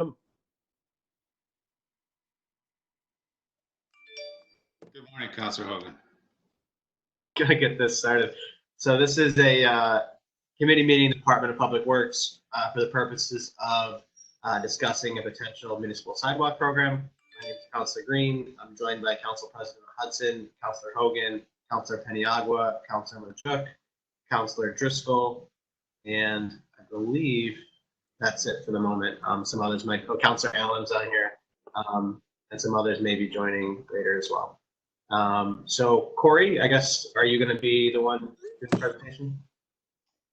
Um, Good morning, Councilor Hogan. Gonna get this started. So this is a committee meeting, Department of Public Works, for the purposes of discussing a potential municipal sidewalk program. My name is Councilor Green. I'm joined by Council President Hudson, Councilor Hogan, Councilor Peniagua, Councilor Manchuk, Councilor Driscoll, and I believe that's it for the moment. Some others might, Councilor Allen's on here, and some others may be joining later as well. So Corey, I guess, are you going to be the one doing the presentation?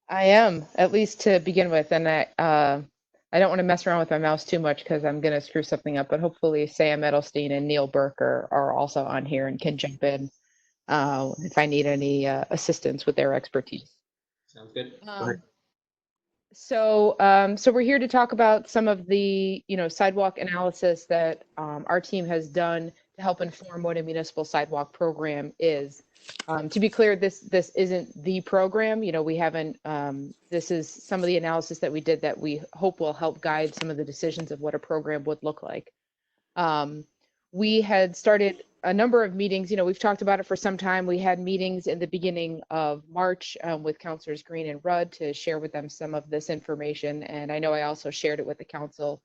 I am, at least to begin with, and I don't want to mess around with my mouse too much because I'm going to screw something up, but hopefully Sam Edelstein and Neil Burke are also on here and can jump in if I need any assistance with their expertise. Sounds good. Go ahead. So we're here to talk about some of the, sidewalk analysis that our team has done to help inform what a municipal sidewalk program is. To be clear, this isn't the program. We haven't. This is some of the analysis that we did that we hope will help guide some of the decisions of what a program would look like. We had started a number of meetings. We've talked about it for some time. We had meetings in the beginning of March with Councilors Green and Rudd to share with them some of this information. And I know I also shared it with the council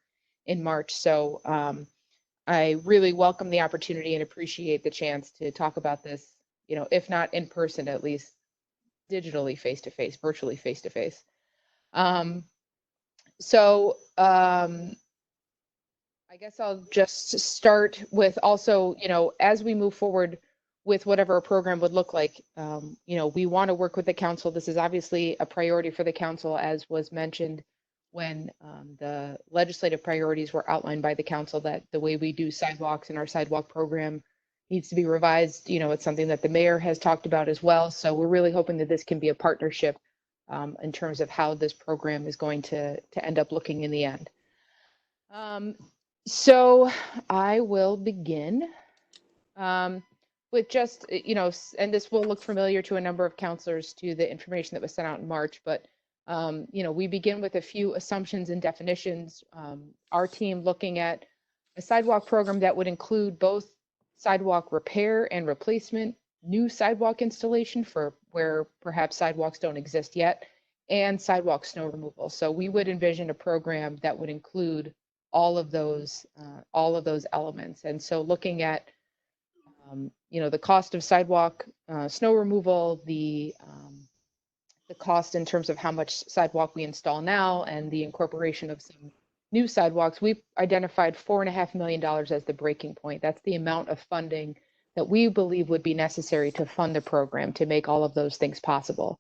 in March. So I really welcome the opportunity and appreciate the chance to talk about this, if not in person, at least digitally face-to-face, virtually face-to-face. I guess I'll just start with also, as we move forward with whatever a program would look like, we want to work with the council. This is obviously a priority for the council, as was mentioned when the legislative priorities were outlined by the council, that the way we do sidewalks in our sidewalk program needs to be revised. It's something that the mayor has talked about as well. So we're really hoping that this can be a partnership in terms of how this program is going to end up looking in the end. So I will begin with just, and this will look familiar to a number of counselors to the information that was sent out in March, but, we begin with a few assumptions and definitions. Our team looking at a sidewalk program that would include both sidewalk repair and replacement, new sidewalk installation for where perhaps sidewalks don't exist yet, and sidewalk snow removal. So we would envision a program that would include all of those elements. And so looking at, the cost of sidewalk snow removal, the cost in terms of how much sidewalk we install now, and the incorporation of some new sidewalks, we've identified $4.5 million as the breaking point. That's the amount of funding that we believe would be necessary to fund the program to make all of those things possible.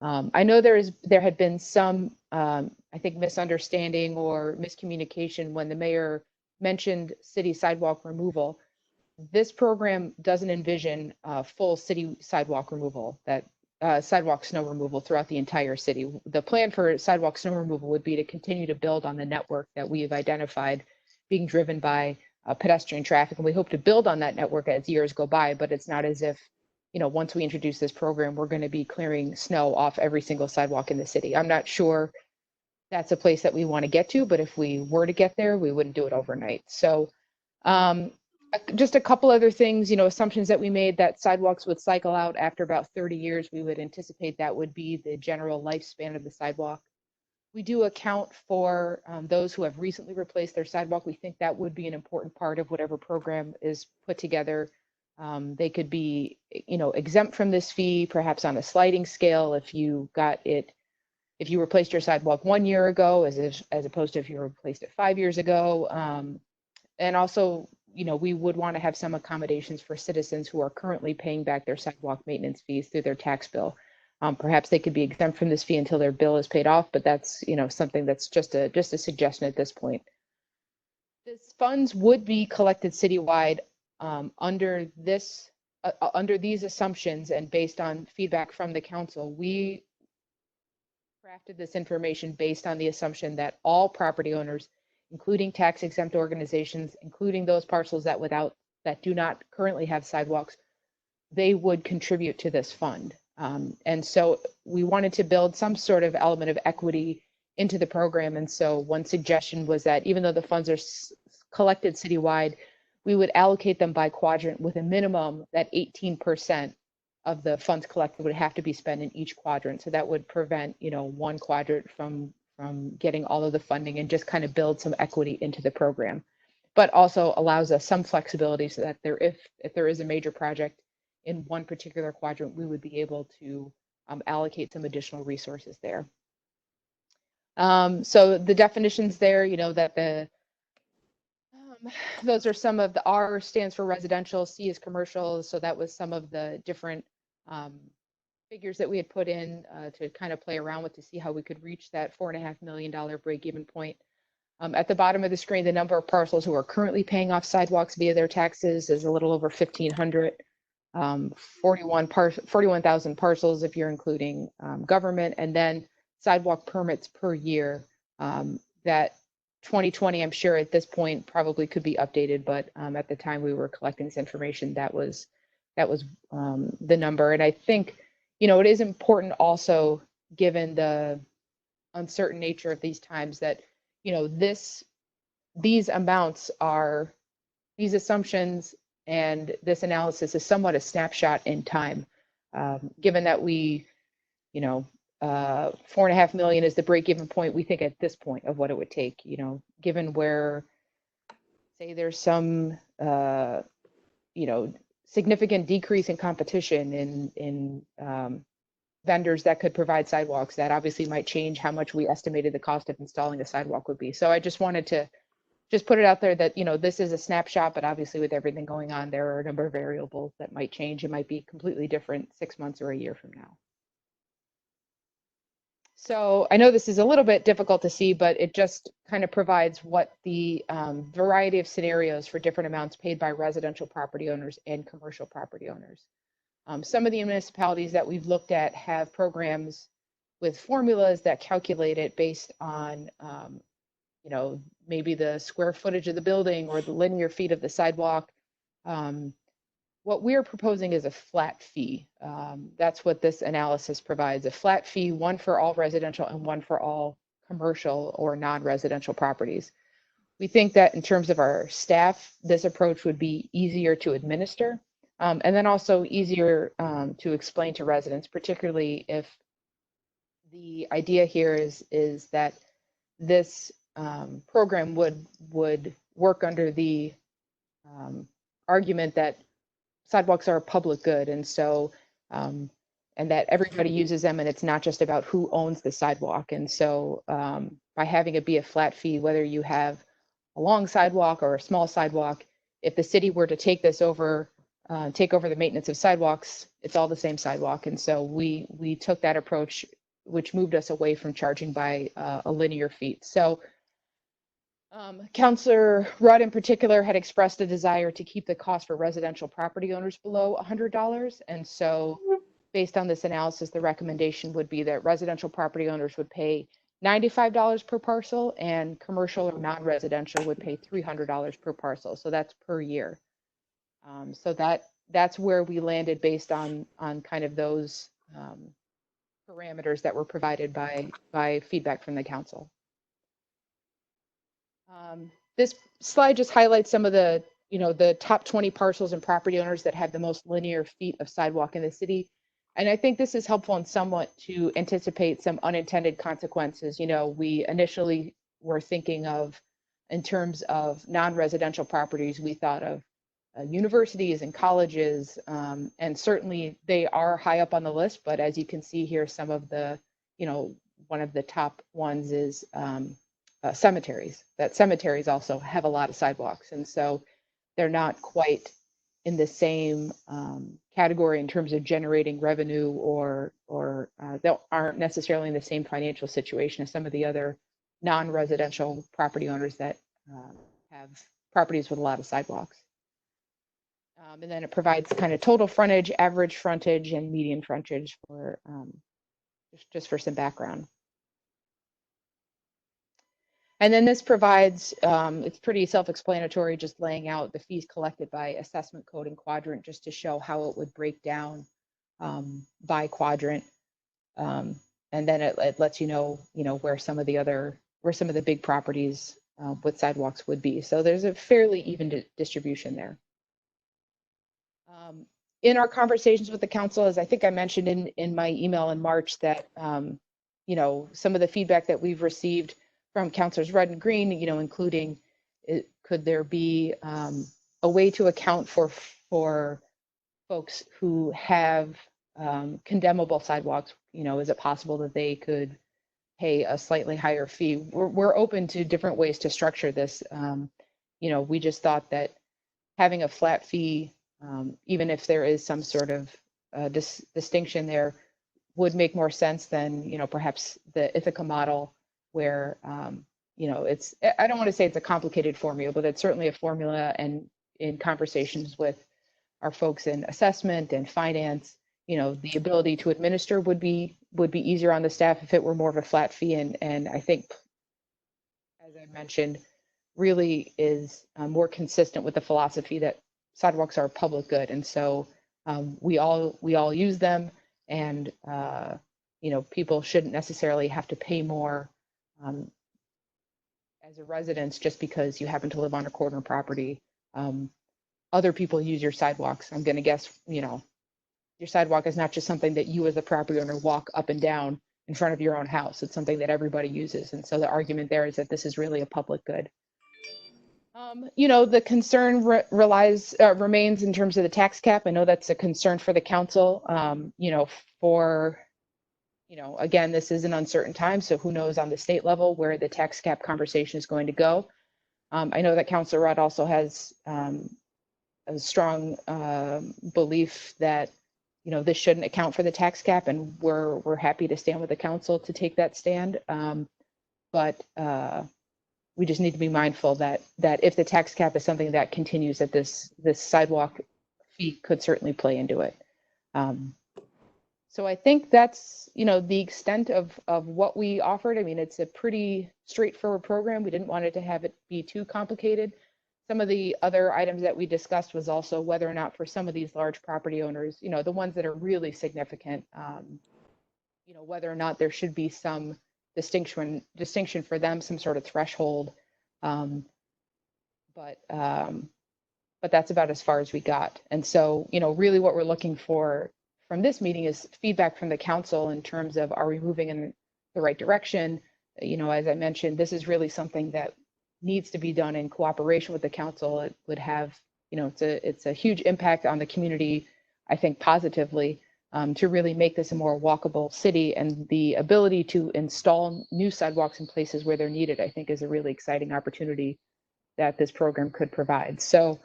I know there had been some, I think, misunderstanding or miscommunication when the mayor mentioned city sidewalk removal. This program doesn't envision full city sidewalk removal, that sidewalk snow removal throughout the entire city. The plan for sidewalk snow removal would be to continue to build on the network that we have identified being driven by pedestrian traffic, and we hope to build on that network as years go by. But it's not as if, once we introduce this program, we're going to be clearing snow off every single sidewalk in the city. I'm not sure that's a place that we want to get to, but if we were to get there, we wouldn't do it overnight. So just a couple other things, assumptions that we made, that sidewalks would cycle out after about 30 years. We would anticipate that would be the general lifespan of the sidewalk. We do account for those who have recently replaced their sidewalk. We think that would be an important part of whatever program is put together. They could be, exempt from this fee, perhaps on a sliding scale if you replaced your sidewalk 1 year ago, as opposed to if you replaced it 5 years ago. And also, we would want to have some accommodations for citizens who are currently paying back their sidewalk maintenance fees through their tax bill. Perhaps they could be exempt from this fee until their bill is paid off, but that's, something that's just a suggestion at this point. This funds would be collected citywide under these assumptions, and based on feedback from the council. We crafted this information based on the assumption that all property owners, including tax exempt organizations, including those parcels that do not currently have sidewalks, they would contribute to this fund. And so we wanted to build some sort of element of equity into the program. And so one suggestion was that even though the funds are collected citywide, we would allocate them by quadrant with a minimum that 18% of the funds collected would have to be spent in each quadrant. So that would prevent, one quadrant from getting all of the funding and just kind of build some equity into the program, but also allows us some flexibility so that if there is a major project in one particular quadrant, we would be able to allocate some additional resources there. So the definitions there, that those are some of the R stands for residential, C is commercial. So that was some of the different figures that we had put in to kind of play around with to see how we could reach that $4.5 million break-even point. At the bottom of the screen, the number of parcels who are currently paying off sidewalks via their taxes is a little over 1,500. 41,000 parcels if you're including government, and then sidewalk permits per year. That 2020, I'm sure at this point probably could be updated, but at the time we were collecting this information, that was the number. And I think, it is important also, given the uncertain nature of these times, that, these amounts are, these assumptions and this analysis is somewhat a snapshot in time, given that we, 4.5 million is the break-even point. We think at this point of what it would take, given where, say, there's some, significant decrease in competition in vendors that could provide sidewalks, that obviously might change how much we estimated the cost of installing a sidewalk would be. So I just wanted to just put it out there that, this is a snapshot, but obviously with everything going on, there are a number of variables that might change. It might be completely different 6 months or a year from now. So I know this is a little bit difficult to see, but it just kind of provides what the variety of scenarios for different amounts paid by residential property owners and commercial property owners. Some of the municipalities that we've looked at have programs with formulas that calculate it based on, maybe the square footage of the building or the linear feet of the sidewalk. What we're proposing is a flat fee. That's what this analysis provides, a flat fee, one for all residential and one for all commercial or non-residential properties. We think that in terms of our staff, this approach would be easier to administer, and then also easier to explain to residents, particularly if the idea here is that this program would work under the argument that sidewalks are a public good, and so and that everybody uses them, and it's not just about who owns the sidewalk. And so by having it be a flat fee, whether you have a long sidewalk or a small sidewalk, if the city were to take this over, take over the maintenance of sidewalks, it's all the same sidewalk. And so we took that approach, which moved us away from charging by a linear feet. So Councillor Rudd in particular had expressed a desire to keep the cost for residential property owners below $100. And so based on this analysis, the recommendation would be that residential property owners would pay $95 per parcel and commercial or non-residential would pay $300 per parcel. So that's per year. So that's where we landed based on kind of those parameters that were provided by feedback from the council. This slide just highlights some of the, the top 20 parcels and property owners that have the most linear feet of sidewalk in the city. And I think this is helpful in somewhat to anticipate some unintended consequences. We initially were thinking of, in terms of non-residential properties, we thought of universities and colleges, and certainly they are high up on the list. But as you can see here, some of the, one of the top ones is cemeteries. That cemeteries also have a lot of sidewalks, and so they're not quite in the same category in terms of generating revenue, or they aren't necessarily in the same financial situation as some of the other non-residential property owners that have properties with a lot of sidewalks. And then it provides kind of total frontage, average frontage, and median frontage for just for some background. And then this provides, it's pretty self-explanatory, just laying out the fees collected by assessment code and quadrant, just to show how it would break down by quadrant. And and then it lets you know, where some of the big properties with sidewalks would be. So there's a fairly even distribution there. In our conversations with the council, as I think I mentioned in my email in March, that some of the feedback that we've received from councilors Rudd and Green, including could there be a way to account for folks who have condemnable sidewalks? Is it possible that they could pay a slightly higher fee? We're open to different ways to structure this. We just thought that having a flat fee, even if there is some sort of distinction there, would make more sense than perhaps the Ithaca model, where it's, I don't want to say it's a complicated formula, but it's certainly a formula, and in conversations with our folks in assessment and finance, the ability to administer would be easier on the staff if it were more of a flat fee. And I think, as I mentioned, really is more consistent with the philosophy that sidewalks are a public good. And so we all use them, and people shouldn't necessarily have to pay more as a resident just because you happen to live on a corner property. Other people use your sidewalks. I'm going to guess, your sidewalk is not just something that you as a property owner walk up and down in front of your own house. It's something that everybody uses. And so the argument there is that this is really a public good. The concern remains in terms of the tax cap. I know that's a concern for the council. Again, this is an uncertain time, so who knows on the state level where the tax cap conversation is going to go. I know that Councilor Rudd also has a strong belief that this shouldn't account for the tax cap, and we're happy to stand with the council to take that stand. But we just need to be mindful that if the tax cap is something that continues, that this sidewalk fee could certainly play into it. So I think that's the extent of what we offered. I mean, it's a pretty straightforward program. We didn't want it to have it be too complicated. Some of the other items that we discussed was also whether or not for some of these large property owners, the ones that are really significant, whether or not there should be some distinction for them, some sort of threshold. But that's about as far as we got. And so, really what we're looking for from this meeting is feedback from the council in terms of, are we moving in the right direction? As I mentioned, this is really something that needs to be done in cooperation with the council. It would have, it's a huge impact on the community, I think, positively, to really make this a more walkable city. And the ability to install new sidewalks in places where they're needed, I think, is a really exciting opportunity that this program could provide. So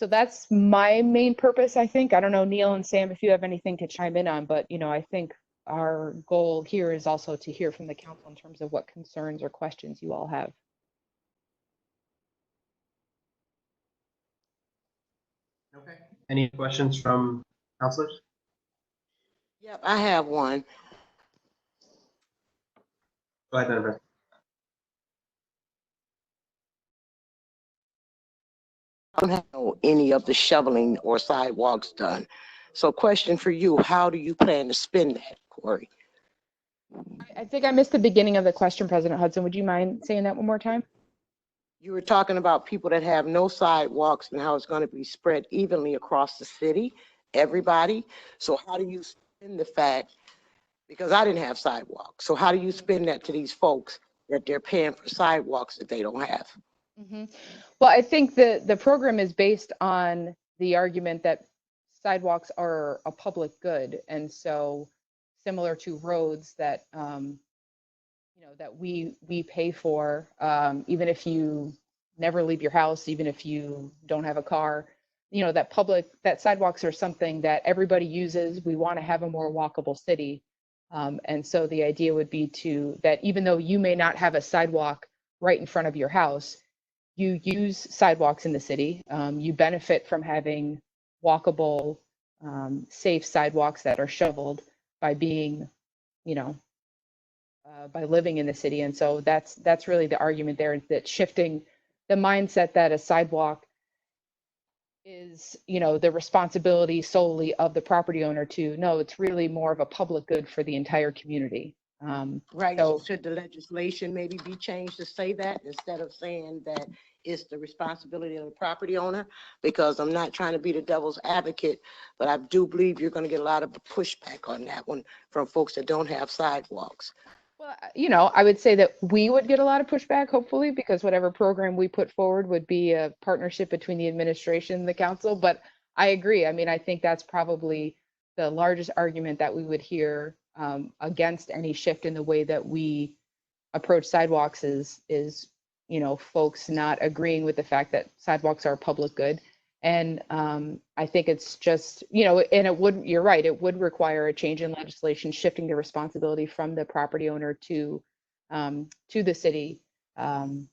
that's my main purpose, I think. I don't know, Neil and Sam, if you have anything to chime in on, but I think our goal here is also to hear from the council in terms of what concerns or questions you all have. Okay. Any questions from councilors? Yep, I have one. Go ahead, Jennifer. I don't have any of the shoveling or sidewalks done. So question for you, how do you plan to spend that, Corey? I think I missed the beginning of the question, President Hudson. Would you mind saying that one more time? You were talking about people that have no sidewalks and how it's going to be spread evenly across the city, everybody. So how do you spend the fact, because I didn't have sidewalks, so how do you spend that to these folks that they're paying for sidewalks that they don't have? Mm-hmm. Well, I think the program is based on the argument that sidewalks are a public good. And so similar to roads that, that we pay for, even if you never leave your house, even if you don't have a car, that sidewalks are something that everybody uses. We want to have a more walkable city. And so the idea would be that even though you may not have a sidewalk right in front of your house, you use sidewalks in the city. You benefit from having walkable, safe sidewalks that are shoveled by being, by living in the city. And so that's really the argument there, is that shifting the mindset that a sidewalk is, the responsibility solely of the property owner to, no, it's really more of a public good for the entire community. Right, So, should the legislation maybe be changed to say that instead of saying that it's the responsibility of the property owner? Because I'm not trying to be the devil's advocate, but I do believe you're gonna get a lot of pushback on that one from folks that don't have sidewalks. well, I would say that we would get a lot of pushback, hopefully, because whatever program we put forward would be a partnership between the administration and the council. But I agree. I mean, I think that's probably the largest argument that we would hear against any shift in the way that we approach sidewalks is folks not agreeing with the fact that sidewalks are a public good. And I think it's just, and you're right, it would require a change in legislation, shifting the responsibility from the property owner to the city. And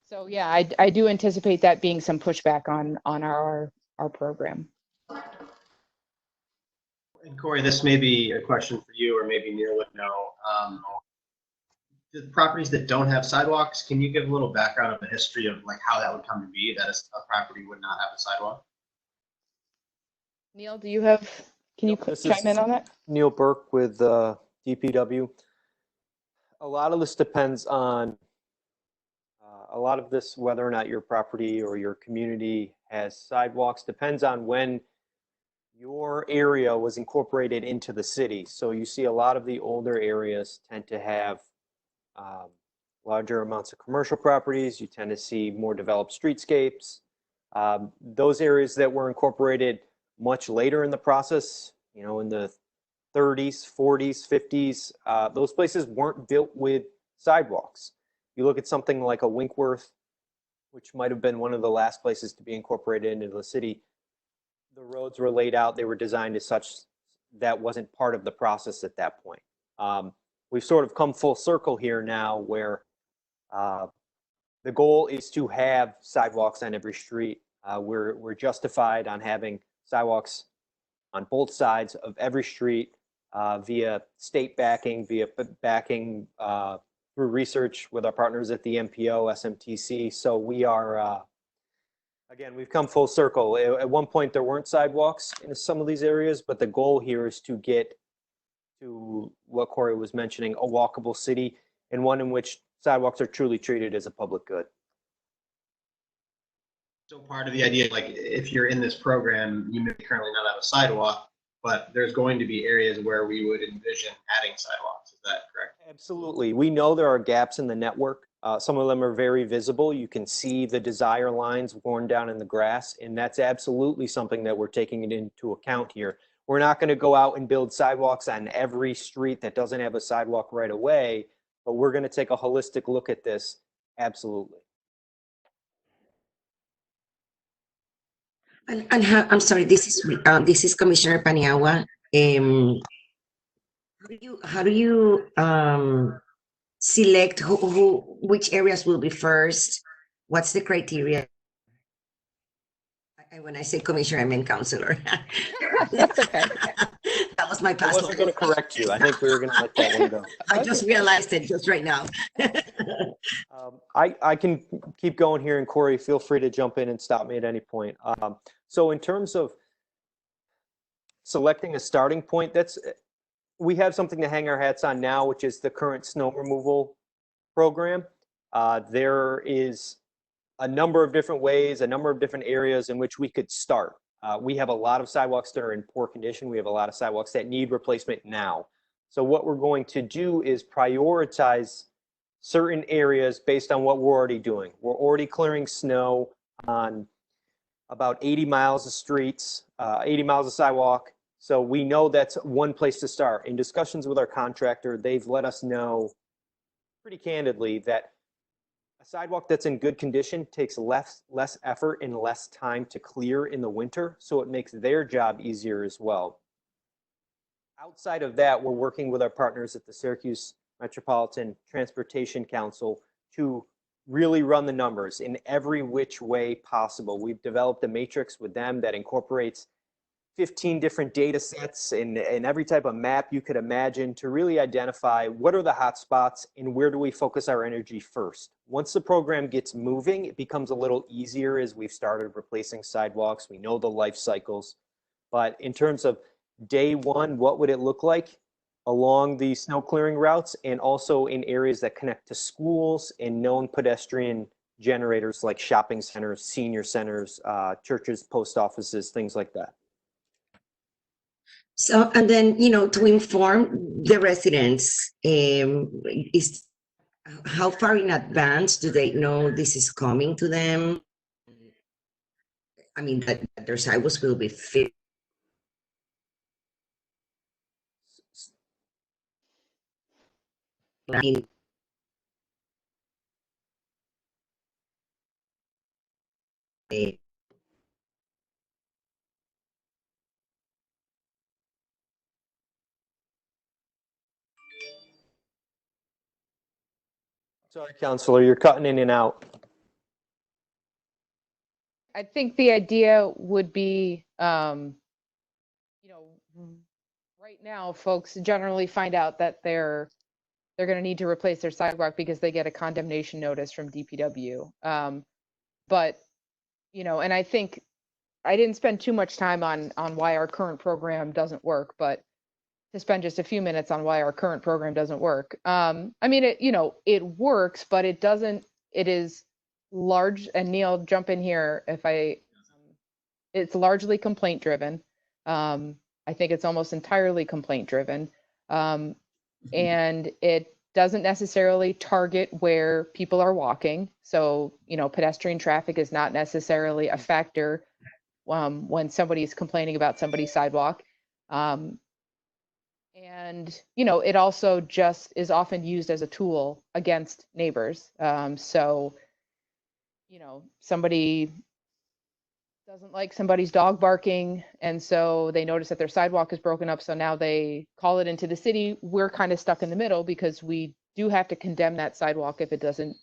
so, yeah, I do anticipate that being some pushback on our program. And Corey, this may be a question for you, or maybe Neil would know. The properties that don't have sidewalks, can you give a little background of the history of like how that would come to be, that a property would not have a sidewalk? Neil, can you This chime in is on that? Neil Burke with D.P.W. A lot of this depends on whether or not your property or your community has sidewalks, depends on when your area was incorporated into the city. So you see a lot of the older areas tend to have larger amounts of commercial properties. You tend to see more developed streetscapes. Those areas that were incorporated much later in the process, in the 30s, 40s, 50s, those places weren't built with sidewalks. You look at something like a Winkworth, which might have been one of the last places to be incorporated into the city. The roads were laid out, they were designed as such that wasn't part of the process at that point. We've sort of come full circle here now where the goal is to have sidewalks on every street. We're justified on having sidewalks on both sides of every street via state backing, via backing through research with our partners at the MPO, SMTC. So we are, again, we've come full circle. At one point, there weren't sidewalks in some of these areas, but the goal here is to get to what Corey was mentioning, a walkable city, and one in which sidewalks are truly treated as a public good. So part of the idea, like if you're in this program, you may currently not have a sidewalk, but there's going to be areas where we would envision adding sidewalks. Is that correct? Absolutely. We know there are gaps in the network. Some of them are very visible. You can see the desire lines worn down in the grass, and that's absolutely something that we're taking into account here. We're not going to go out and build sidewalks on every street that doesn't have a sidewalk right away, but we're going to take a holistic look at this. Absolutely. I'm sorry, this is Commissioner Paniagua. How do you select which areas will be first? What's the criteria? When I say commissioner, I mean counselor. That's okay. That was my I past wasn't going to correct you. I think we were going to let that one go. I just realized it just right now. I can keep going here, and Corey, feel free to jump in and stop me at any point. So in terms of selecting a starting point, we have something to hang our hats on now, which is the current snow removal program. There is a number of different ways, a number of different areas in which we could start. We have a lot of sidewalks that are in poor condition. We have a lot of sidewalks that need replacement now. So what we're going to do is prioritize certain areas based on what we're already doing. We're already clearing snow on about 80 miles of streets, 80 miles of sidewalk. So we know that's one place to start. In discussions with our contractor, they've let us know pretty candidly that a sidewalk that's in good condition takes less effort and less time to clear in the winter, so it makes their job easier as well. Outside of that, we're working with our partners at the Syracuse Metropolitan Transportation Council to really run the numbers in every which way possible. We've developed a matrix with them that incorporates 15 different data sets and every type of map you could imagine to really identify what are the hot spots and where do we focus our energy first. Once the program gets moving, it becomes a little easier as we've started replacing sidewalks. We know the life cycles. But in terms of day one, what would it look like along the snow clearing routes and also in areas that connect to schools and known pedestrian generators like shopping centers, senior centers, churches, post offices, things like that. So, and then, to inform the residents, is how far in advance do they know this is coming to them? I mean, that their sidewalks will be fit. Sorry, Counselor, you're cutting in and out. I think the idea would be, right now, folks generally find out that they're going to need to replace their sidewalk because they get a condemnation notice from DPW. But, and I think I didn't spend too much time on why our current program doesn't work, but to spend just a few minutes on why our current program doesn't work. I mean, it works, but it doesn't, it is large, and Neil, jump in here it's largely complaint driven. I think it's almost entirely complaint driven. And it doesn't necessarily target where people are walking. So, pedestrian traffic is not necessarily a factor when somebody's complaining about somebody's sidewalk. And, it also just is often used as a tool against neighbors. So, somebody doesn't like somebody's dog barking, and so they notice that their sidewalk is broken up, so now they call it into the city. We're kind of stuck in the middle because we do have to condemn that sidewalk if it doesn't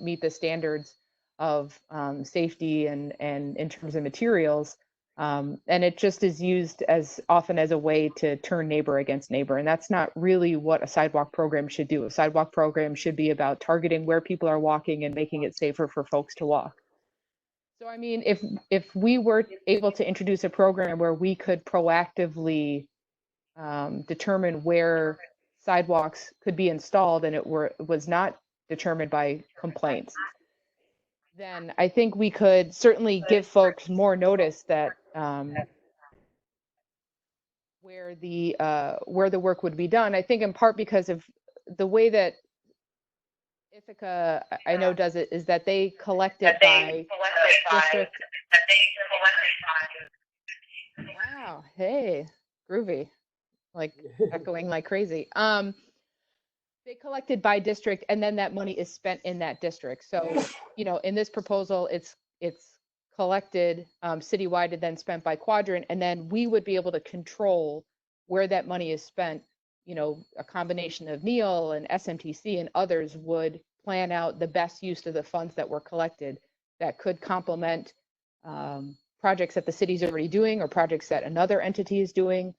meet the standards of safety and in terms of materials. And it just is used as often as a way to turn neighbor against neighbor, and that's not really what a sidewalk program should do. A sidewalk program should be about targeting where people are walking and making it safer for folks to walk. So, I mean, if we were able to introduce a program where we could proactively determine where sidewalks could be installed and it was not determined by complaints, then I think we could certainly give folks more notice that where the work would be done. I think in part because of the way that Ithaca, I know, does it, is that they collect it by district. Wow, hey, groovy, like echoing like crazy. They collected by district, and then that money is spent in that district. So, in this proposal, it's collected citywide and then spent by quadrant, and then we would be able to control where that money is spent. A combination of Neil and SMTC and others would plan out the best use of the funds that were collected that could complement projects that the city's already doing or projects that another entity is doing,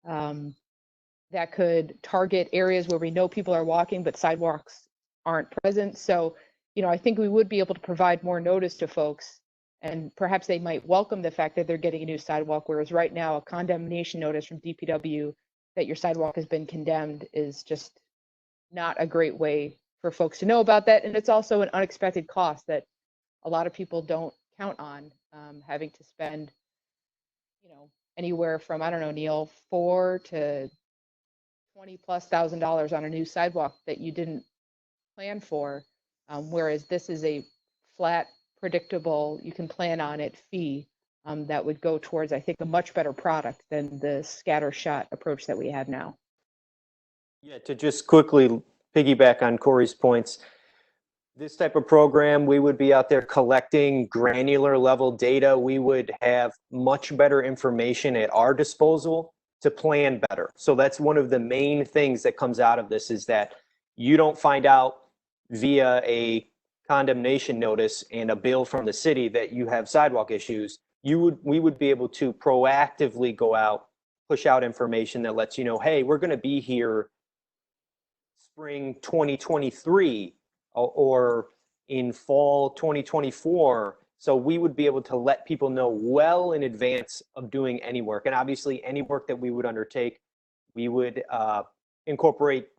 that could target areas where we know people are walking but sidewalks aren't present. So, I think we would be able to provide more notice to folks, and perhaps they might welcome the fact that they're getting a new sidewalk, whereas right now a condemnation notice from DPW that your sidewalk has been condemned is just not a great way for folks to know about that. And it's also an unexpected cost that a lot of people don't count on, having to spend, anywhere from, I don't know, Neil, $4,000 to $20,000+ on a new sidewalk that you didn't plan for. Whereas this is a flat, predictable, you can plan on it fee that would go towards, I think, a much better product than the scattershot approach that we have now. Yeah, to just quickly piggyback on Corey's points, this type of program, we would be out there collecting granular level data. We would have much better information at our disposal to plan better. So that's one of the main things that comes out of this, is that you don't find out via a condemnation notice and a bill from the city that you have sidewalk issues. we would be able to proactively go out, push out information that lets you know, hey, we're going to be here spring 2023 or in fall 2024. So we would be able to let people know well in advance of doing any work. And obviously any work that we would undertake, we would incorporate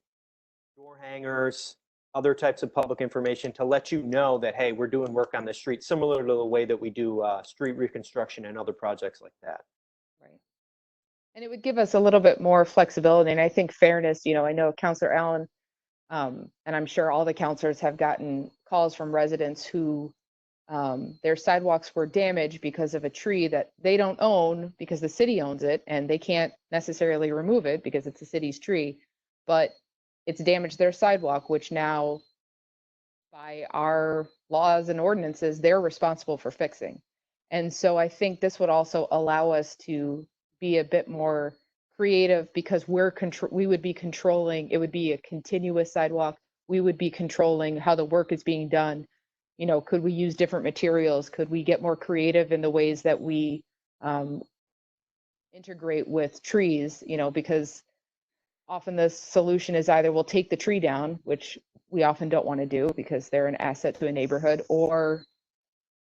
door hangers, other types of public information to let you know that, hey, we're doing work on the street, similar to the way that we do street reconstruction and other projects like that. Right. And it would give us a little bit more flexibility. And I think fairness, you know, I know Councilor Allen, and I'm sure all the councilors have gotten calls from residents who their sidewalks were damaged because of a tree that they don't own because the city owns it and they can't necessarily remove it because it's the city's tree, but it's damaged their sidewalk, which now by our laws and ordinances, they're responsible for fixing. And so I think this would also allow us to be a bit more creative because we would be controlling, it would be a continuous sidewalk. We would be controlling how the work is being done. You know, could we use different materials? Could we get more creative in the ways that we integrate with trees, you know, because often the solution is either we'll take the tree down, which we often don't want to do because they're an asset to a neighborhood, or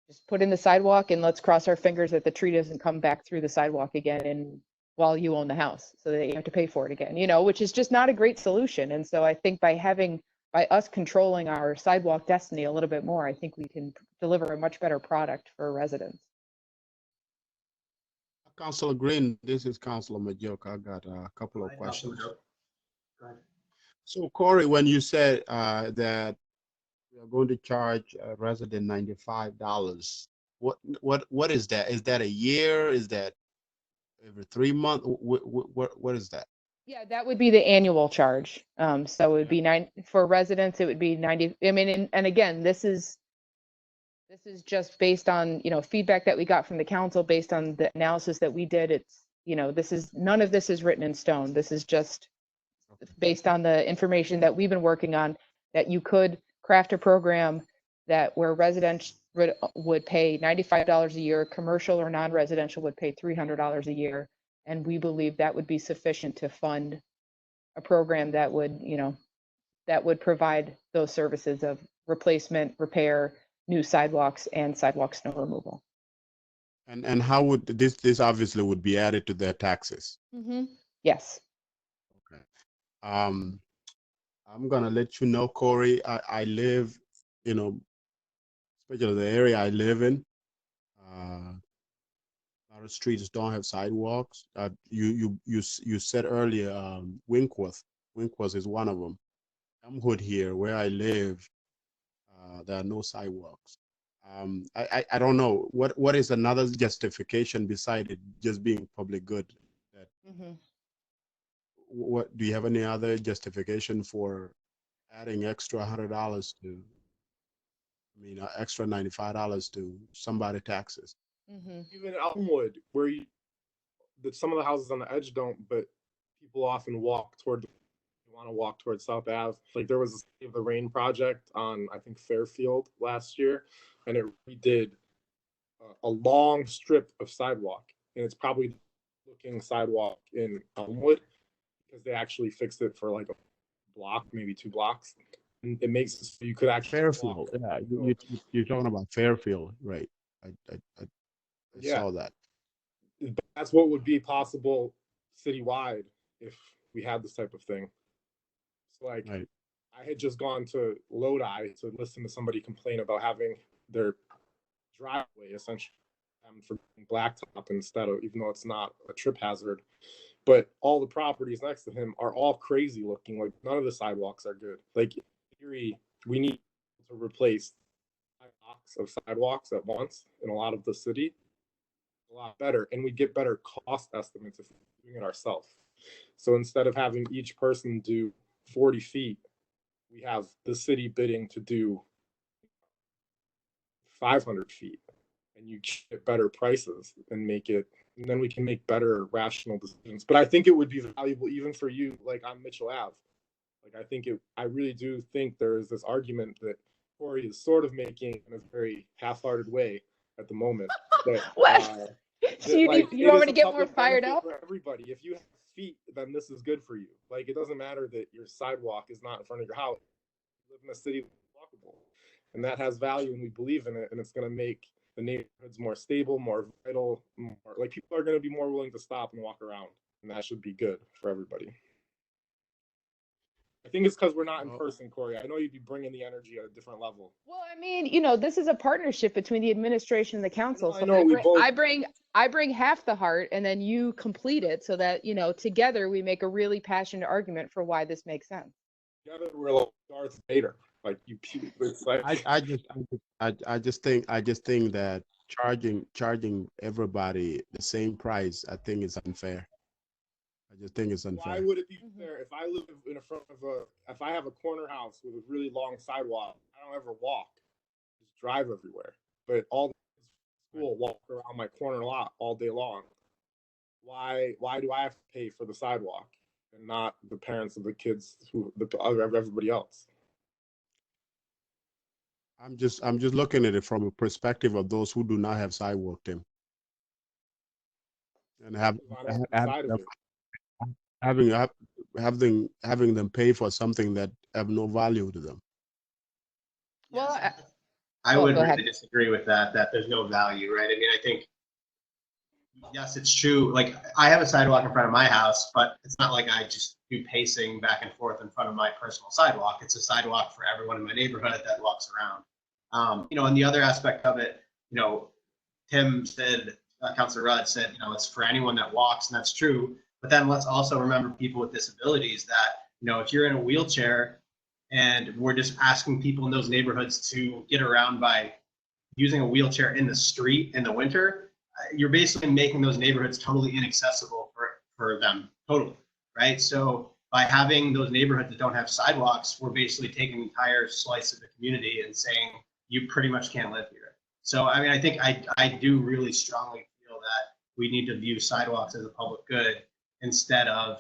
just put in the sidewalk and let's cross our fingers that the tree doesn't come back through the sidewalk again and while you own the house so that you have to pay for it again, you know, which is just not a great solution. And so I think by us controlling our sidewalk destiny a little bit more, I think we can deliver a much better product for residents. Councilor Green, this is Councilor Majoka. I got a couple of questions. Go ahead. So Corey, when you said that we are going to charge a resident $95, what is that? Is that a year? Is that every 3 months? What is that? Yeah, that would be the annual charge. So it would be for residents, it would be 90. I mean, and again, this is just based on, you know, feedback that we got from the council based on the analysis that we did. It's, you know, none of this is written in stone. This is just based on the information that we've been working on, that you could craft a program that where residents would pay $95 a year, commercial or non-residential would pay $300 a year. And we believe that would be sufficient to fund a program that would, you know, that would provide those services of replacement, repair, new sidewalks, and sidewalk snow removal. And how would this obviously would be added to their taxes? Mm-hmm. Yes. Okay. I'm gonna let you know, Corey. I live, you know, especially the area I live in. A lot of streets don't have sidewalks. You said earlier, Winkworth. Winkworth is one of them. Elmwood here, where I live, there are no sidewalks. I don't know what is another justification beside it just being public good. That what do you have any other justification for adding extra $100 to? I mean, extra $95 to somebody taxes. Even Elmwood, where some of the houses on the edge don't, but people often walk toward. You want to walk towards South Ave. Like there was a Save the Rain project on I think Fairfield last year, and it redid a long strip of sidewalk, and it's probably looking sidewalk in Elmwood because they actually fixed it for like a block, maybe 2 blocks. And it makes it so you could actually Fairfield. walk. Yeah, you're talking about Fairfield, right? I Yeah. saw that. That's what would be possible citywide if we had this type of thing. So like Right. I had just gone to Lodi to listen to somebody complain about having their driveway essentially for blacktop instead of, even though it's not a trip hazard. But all the properties next to him are all crazy looking. Like none of the sidewalks are good. Like in theory, we need to replace 5 blocks of sidewalks at once in a lot of the city. A lot better, and we get better cost estimates if we're doing it ourselves. So instead of having each person do 40 feet, we have the city bidding to do 500 feet, and you get better prices and and then we can make better rational decisions. But I think it would be valuable even for you, like on Mitchell Ave. Like I really do think there is this argument that Corey is sort of making in a very half-hearted way at the moment. that, What? that, You, like, you it want is me to a get more public fired benefit up? for everybody. If you have feet, then this is good for you. Like, it doesn't matter that your sidewalk is not in front of your house. You live in a city that's walkable, and that has value, and we believe in it, and it's going to make the neighborhoods more stable, more vital, more, like, people are going to be more willing to stop and walk around, and that should be good for everybody. I think it's because we're not in person, Corey. I know you'd be bringing the energy at a different level. Well, I mean, this is a partnership between the administration and the council. I know, I bring half the heart, and then you complete it so that, together we make a really passionate argument for why this makes sense. Together we're like Darth Vader. Like, it's like I just think that charging everybody the same price, I think is unfair. I just think it's unfair. Why would it be fair if I live in front of if I have a corner house with a really long sidewalk, I don't ever walk, just drive everywhere. But all the kids in school walk around my corner lot all day long. Why do I have to pay for the sidewalk and not the parents of the kids everybody else? I'm just looking at it from a perspective of those who do not have sidewalk, Tim, and having them pay for something that have no value to them. Well, I Oh, would go really ahead. disagree with that there's no value, right? I mean, I think, yes, it's true. Like, I have a sidewalk in front of my house, but it's not like I just do pacing back and forth in front of my personal sidewalk. It's a sidewalk for everyone in my neighborhood that walks around. And the other aspect of it, Tim said, Councilor Rudd said, it's for anyone that walks, and that's true. But then let's also remember people with disabilities that, if you're in a wheelchair and we're just asking people in those neighborhoods to get around by using a wheelchair in the street in the winter, you're basically making those neighborhoods totally inaccessible for them, totally, right? So by having those neighborhoods that don't have sidewalks, we're basically taking an entire slice of the community and saying, you pretty much can't live here. So, I mean, I think I do really strongly feel that we need to view sidewalks as a public good instead of,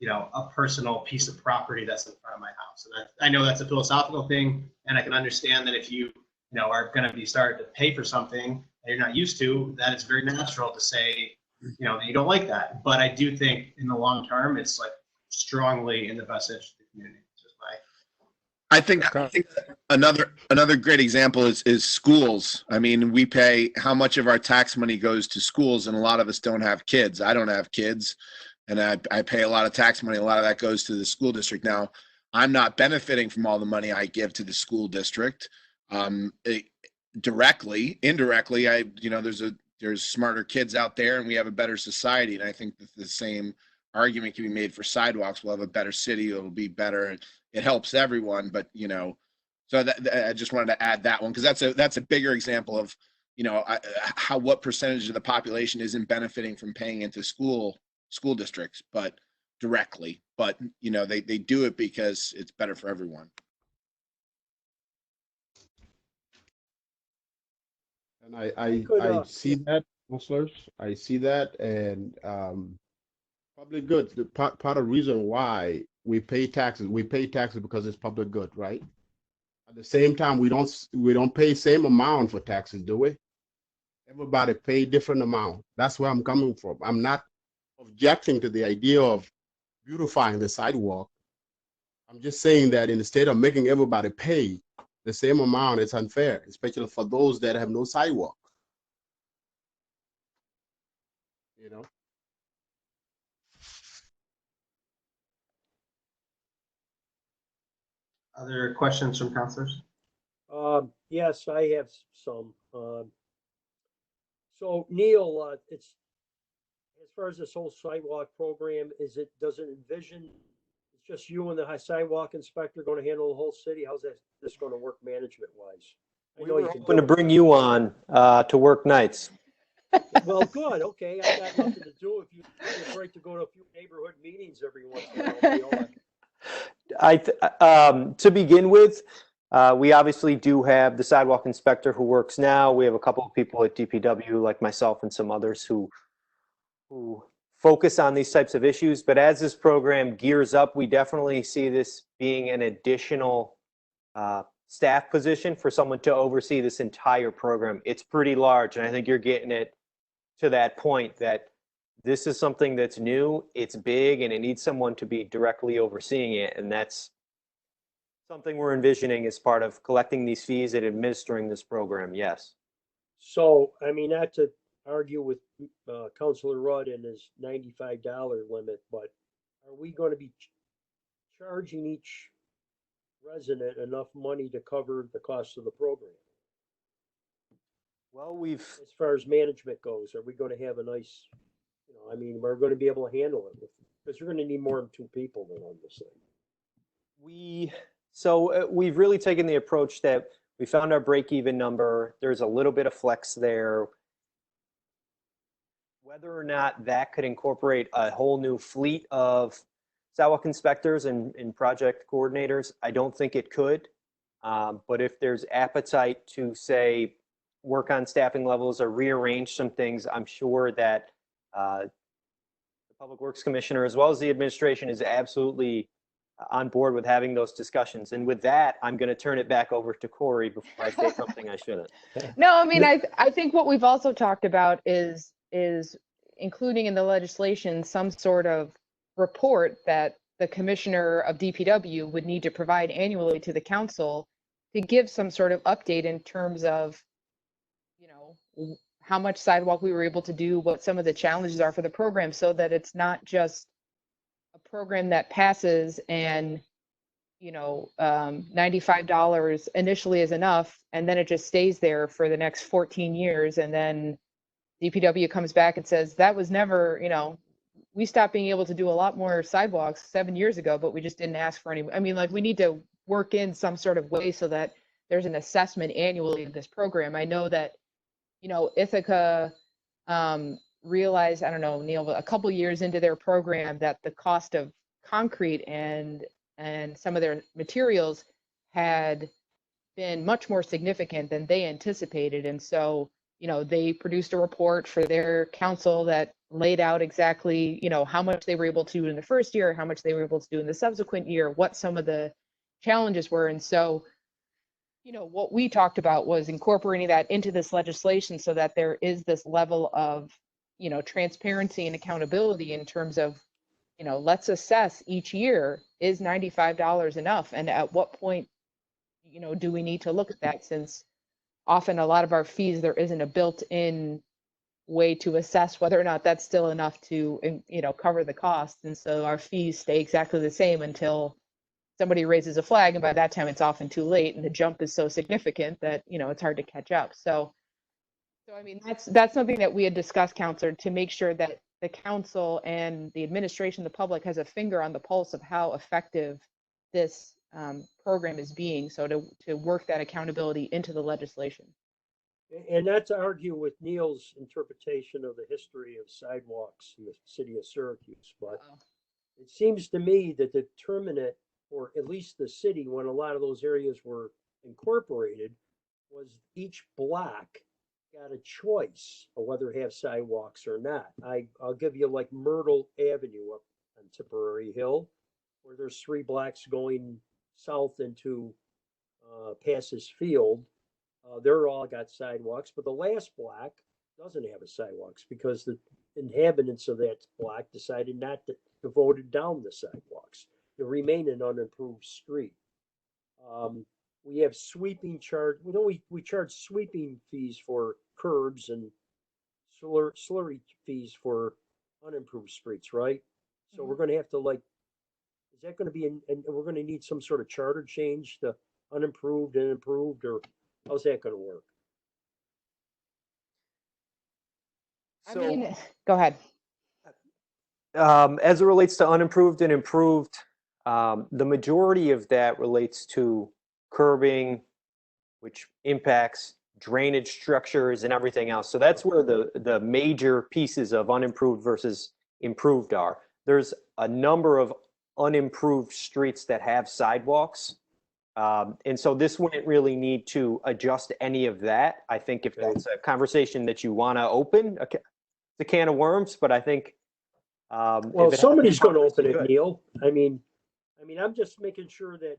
a personal piece of property that's in front of my house. And I know that's a philosophical thing, and I can understand that if you, are going to be starting to pay for something that you're not used to, that it's very natural to say, that you don't like that. But I do think in the long term, it's like strongly in the best interest of the community. I think another great example is schools. I mean, we pay how much of our tax money goes to schools, and a lot of us don't have kids. I don't have kids, and I pay a lot of tax money. A lot of that goes to the school district. Now, I'm not benefiting from all the money I give to the school district directly. Indirectly, there's smarter kids out there, and we have a better society. And I think that the same argument can be made for sidewalks. We'll have a better city. It'll be better. It helps everyone, but so I just wanted to add that one because that's a bigger example of what percentage of the population isn't benefiting from paying into school districts, but directly. But they do it because it's better for everyone. And I see that, councilors. I see that, and public good. The part of the reason why we pay taxes because it's public good, right? At the same time, we don't pay same amount for taxes, do we? Everybody pay different amount. That's where I'm coming from. I'm not objecting to the idea of beautifying the sidewalk. I'm just saying that instead of making everybody pay the same amount, it's unfair, especially for those that have no sidewalk. Other questions from councilors? Yes, I have some. So Neil, it's as far as this whole sidewalk program, does it envision it's just you and the sidewalk inspector going to handle the whole city? How's this going to work management wise? I know you can going to bring you on to work nights. Well, good. Okay, I got nothing to do. If you break to go to a few neighborhood meetings every once in a while. To begin with, we obviously do have the sidewalk inspector who works now. We have a couple of people at D.P.W. like myself and some others who focus on these types of issues. But as this program gears up, we definitely see this being an additional staff position for someone to oversee this entire program. It's pretty large, and I think you're getting it to that point that this is something that's new, it's big, and it needs someone to be directly overseeing it, and that's something we're envisioning as part of collecting these fees and administering this program, yes. So, I mean, not to argue with Councilor Rudd and his $95 limit, but are we going to be charging each resident enough money to cover the cost of the program? Well, we've, As far as management goes, are we going to have a nice, I mean, we're going to be able to handle it because you're going to need more than 2 people to run this thing. we've really taken the approach that we found our break-even number. There's a little bit of flex there. Whether or not that could incorporate a whole new fleet of sidewalk inspectors and project coordinators, I don't think it could. But if there's appetite to, say, work on staffing levels or rearrange some things, I'm sure that the Public Works Commissioner, as well as the administration, is absolutely on board with having those discussions. And with that, I'm going to turn it back over to Corey before I say something I shouldn't. No, I mean, I think what we've also talked about is including in the legislation some sort of report that the commissioner of DPW would need to provide annually to the council to give some sort of update in terms of, how much sidewalk we were able to do, what some of the challenges are for the program, so that it's not just a program that passes and, $95 initially is enough, and then it just stays there for the next 14 years. And then DPW comes back and says, that was never, we stopped being able to do a lot more sidewalks 7 years ago, but we just didn't ask for any. I mean, we need to work in some sort of way so that there's an assessment annually of this program. I know that, Ithaca realized, I don't know, Neil, a couple years into their program that the cost of concrete and some of their materials had been much more significant than they anticipated. And so, they produced a report for their council that laid out exactly, how much they were able to do in the first year, how much they were able to do in the subsequent year, what some of the challenges were. And so, what we talked about was incorporating that into this legislation so that there is this level of, transparency and accountability in terms of, let's assess each year, is $95 enough? And at what point, do we need to look at that, since often a lot of our fees, there isn't a built-in way to assess whether or not that's still enough to, cover the costs. And so our fees stay exactly the same until somebody raises a flag, and by that time it's often too late, and the jump is so significant that it's hard to catch up. So I mean, that's something that we had discussed, Counselor, to make sure that the council and the administration, the public, has a finger on the pulse of how effective this program is being, so to work that accountability into the legislation. And not to argue with Neil's interpretation of the history of sidewalks in the city of Syracuse, but it seems to me that the determinant, or at least the city, when a lot of those areas were incorporated, was each block got a choice of whether to have sidewalks or not. I'll give you like Myrtle Avenue up on Tipperary Hill, where there's 3 blocks going south into Passes Field. They're all got sidewalks, but the last block doesn't have a sidewalks because the inhabitants of that block decided not to vote down the sidewalks to remain an unimproved street. We have sweeping charge. We charge sweeping fees for curbs and slurry fees for unimproved streets, right? So we're going to have to is that going to be, and we're going to need some sort of charter change to unimproved and improved, or how's that going to work? I mean, go ahead. As it relates to unimproved and improved, the majority of that relates to curbing, which impacts drainage structures and everything else. So that's where the major pieces of unimproved versus improved are. There's a number of unimproved streets that have sidewalks. And so this wouldn't really need to adjust any of that. I think if that's a conversation that you want to open, it's a can of worms, but I think well, somebody's going to open it, Neil. I mean, I'm just making sure that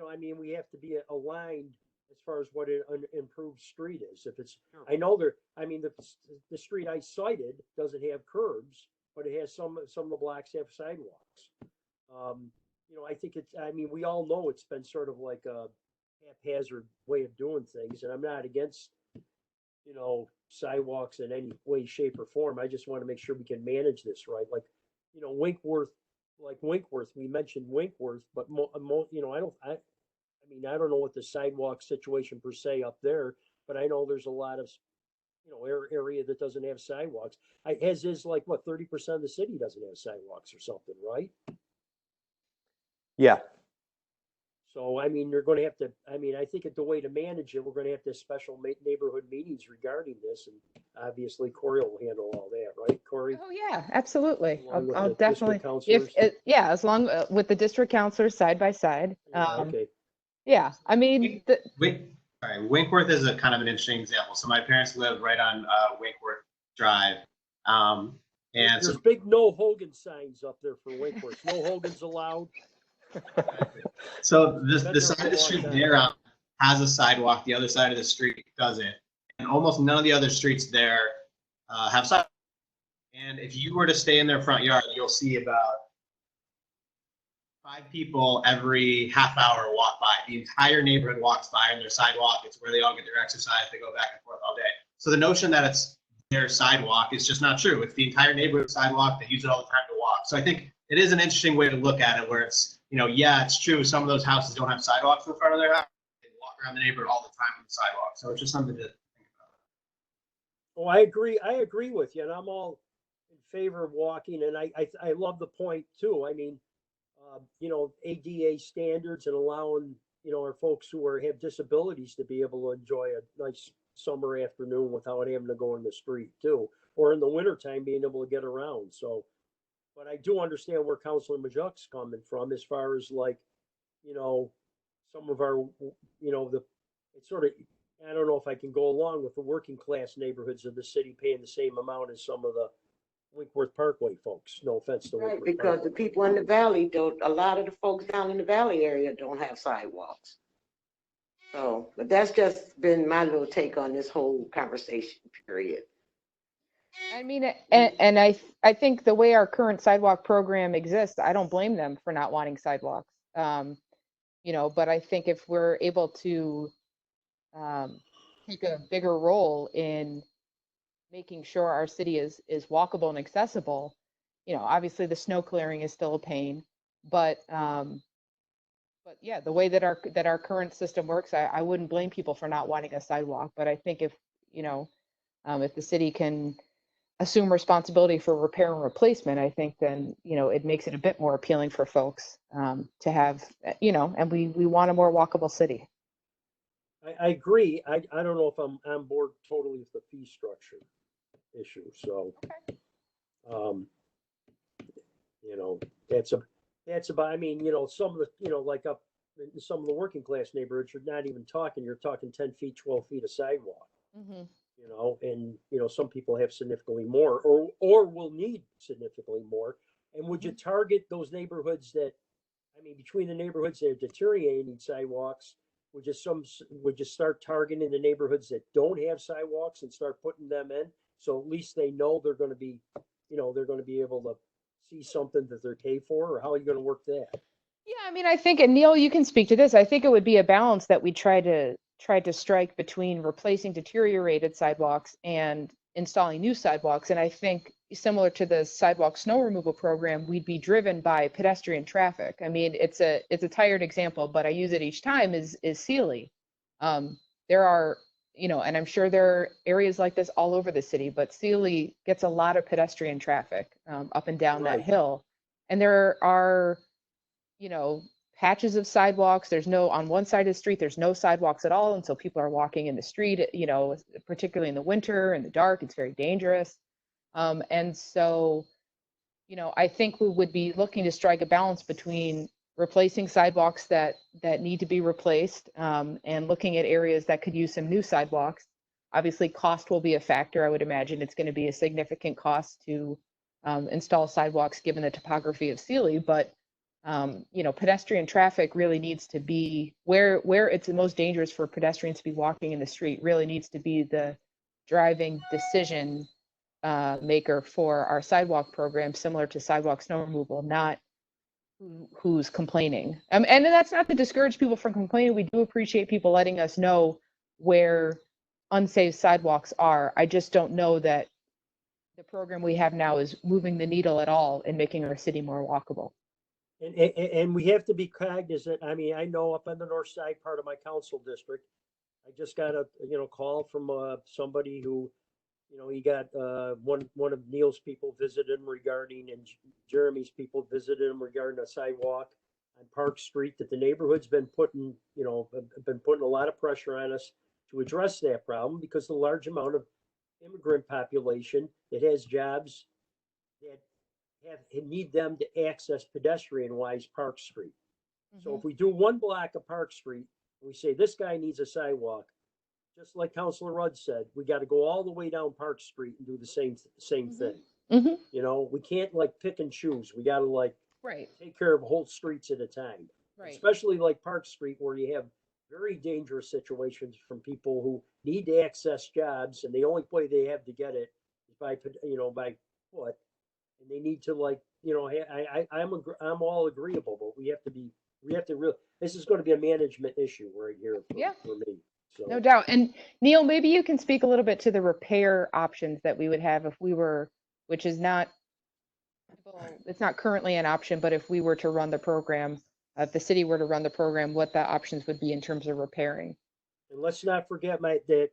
I mean, we have to be aligned as far as what an improved street is. If it's, Sure. I know I mean, the street I cited doesn't have curbs, but it has some of the blocks have sidewalks. I think I mean, we all know it's been sort of like a haphazard way of doing things, and I'm not against, sidewalks in any way, shape, or form. I just want to make sure we can manage this right. Like, Winkworth, we mentioned Winkworth, but I don't know what the sidewalk situation per se up there, but I know there's a lot of, area that doesn't have sidewalks. As is like what, 30% of the city doesn't have sidewalks or something, right? Yeah. So, I mean, you're going to have to, I think the way to manage it, we're going to have to have special neighborhood meetings regarding this. And obviously Corey will handle all that, right, Corey? Oh, yeah, absolutely. Along with I'll the definitely, district counselors? yeah, as long, with the district counselors side by side. Okay. Yeah, I mean, Winkworth is a kind of an interesting example. So my parents live right on Winkworth Drive. And There's big no Hogan signs up there for Winkworth. No Hogan's allowed. So the side of the street there has a sidewalk. The other side of the street doesn't. And almost none of the other streets there have sidewalks. And if you were to stay in their front yard, you'll see about 5 people every half hour walk by. The entire neighborhood walks by on their sidewalk. It's where they all get their exercise. They go back and forth all day. So the notion that it's their sidewalk is just not true. It's the entire neighborhood sidewalk. They use it all the time to walk. So I think it is an interesting way to look at it where it's, yeah, it's true. Some of those houses don't have sidewalks in front of their house. They walk around the neighborhood all the time on the sidewalk. So it's just something to think about. Oh, I agree with you, and I'm all in favor of walking. And I love the point too. I mean, ADA standards and allowing, our folks who have disabilities to be able to enjoy a nice summer afternoon without having to go in the street too, or in the wintertime being able to get around. So, but I do understand where Councilor Majuk's coming from as far as like, some of our, it's sort of, I don't know if I can go along with the working class neighborhoods of the city paying the same amount as some of the Winkworth Parkway folks. No offense to Right, Winkworth because the Parkway. people in the valley don't, a lot of the folks down in the valley area don't have sidewalks. So, but that's just been my little take on this whole conversation, period. I mean, and I think the way our current sidewalk program exists, I don't blame them for not wanting sidewalks. But I think if we're able to take a bigger role in making sure our city is walkable and accessible, obviously the snow clearing is still a pain, but yeah, the way that our current system works, I wouldn't blame people for not wanting a sidewalk. But I think if the city can assume responsibility for repair and replacement, I think then, it makes it a bit more appealing for folks to have, and we want a more walkable city. I agree. I don't know if I'm on board totally with the fee structure issue. So, that's about, I mean, some of the, like up in some of the working class neighborhoods, you're not even talking, you're talking 10 feet, 12 feet of sidewalk. Mm-hmm. And some people have significantly more or will need significantly more. And would you target those neighborhoods that, I mean, between the neighborhoods that are deteriorating sidewalks, would you start targeting the neighborhoods that don't have sidewalks and start putting them in? So at least they know they're going to be, they're going to be able to see something that they're paid for, or how are you going to work that? Yeah, I mean, I think, and Neil, you can speak to this. I think it would be a balance that we try to strike between replacing deteriorated sidewalks and installing new sidewalks. And I think similar to the sidewalk snow removal program, we'd be driven by pedestrian traffic. I mean, it's a tired example, but I use it each time is Sealy. There are, and I'm sure there are areas like this all over the city, but Sealy gets a lot of pedestrian traffic up and down that hill. And there are, patches of sidewalks. On one side of the street, there's no sidewalks at all. And so people are walking in the street, particularly in the winter, in the dark, it's very dangerous. And so, I think we would be looking to strike a balance between replacing sidewalks that need to be replaced and looking at areas that could use some new sidewalks. Obviously, cost will be a factor. I would imagine it's going to be a significant cost to install sidewalks given the topography of Sealy, but Pedestrian traffic really needs to be where it's the most dangerous for pedestrians to be walking in the street, really needs to be the driving decision maker for our sidewalk program, similar to sidewalk snow removal, not who's complaining. And then that's not to discourage people from complaining. We do appreciate people letting us know where unsafe sidewalks are. I just don't know that the program we have now is moving the needle at all in making our city more walkable. And we have to be cognizant. I mean, I know up on the north side part of my council district, I just got a call from somebody who, he got one of Neil's people visited him regarding, and Jeremy's people visited him regarding a sidewalk on Park Street that the neighborhood's been putting a lot of pressure on us to address that problem, because the large amount of immigrant population that has jobs that need them to access pedestrian-wise Park Street. So if we do one block of Park Street, we say this guy needs a sidewalk, just like Councilor Rudd said, we got to go all the way down Park Street and do the same thing. We can't pick and choose. We got to take care of whole streets at a time. Right. Especially like Park Street, where you have very dangerous situations from people who need to access jobs, and the only way they have to get it is by foot. And they need to I'm all agreeable, but we have to really, this is going to be a management issue right here for me. So. No doubt. And Neil, maybe you can speak a little bit to the repair options that we would have if we were, which is not, it's not currently an option, but if we were to run the program, if the city were to run the program, what the options would be in terms of repairing. And let's not forget that